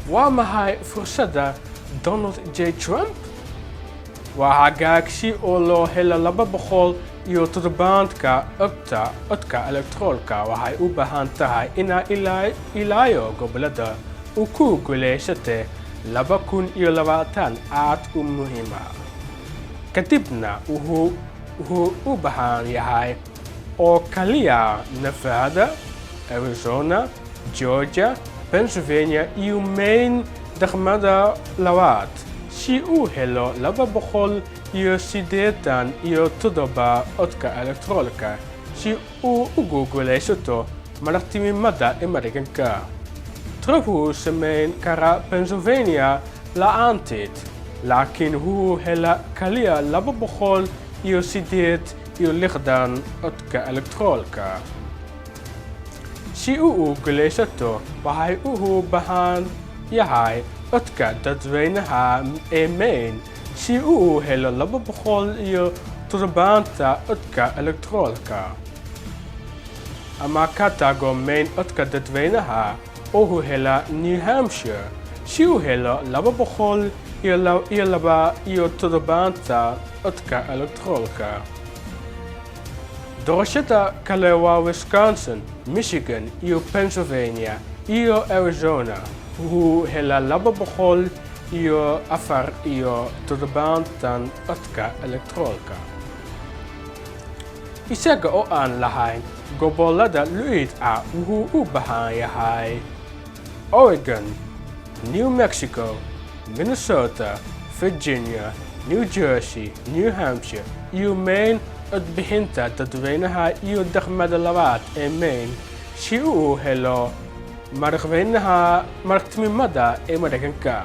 Waa maxay Fursada Donald J Trump? Waa hagaagsi oo loo helo 270 codka elektaroolka waxay u baahan tahay inay ilaayo gobolada uu ku guulaysatay 2020 aad u muhiim ah. Kadibna wuxuu u baahan yahay oo kaliya Nevada, Arizona, Georgia, Pennsylvania iyo Maine degmada labaad si uu helo 287 codka elektaroolka si uu ugu guulaysato madaxtinimada Mareykanka. Trump wuxuu samayn karaa Pennsylvania la'aanteed, laakiin wuxuu hela kaliya 268 codka elektaroolka. Si uu guulaysato, waxay u baahan yahay codka dadweynaha ee Maine si uu helo 270 codka elektaroolka. Ama ka tago Maine codka dadweynaha oo hela New Hampshire si uu helo 270 codka elektaroolka. Doorashada kale waa Wisconsin, Michigan iyo Pennsylvania iyo Arizona. Wuxuu hela 274 codka elektaroolka. Isaga oo aan lahayn gobolada lu'id ah wuxuu u baahan yahay Oregon, New Mexico, Minnesota, Virginia, New Jersey, New Hampshire iyo Maine codbixinta dadweynaha iyo degmada labaad ee Maine si uu helo madaxweynaha madaxtinimada ee Mareykanka.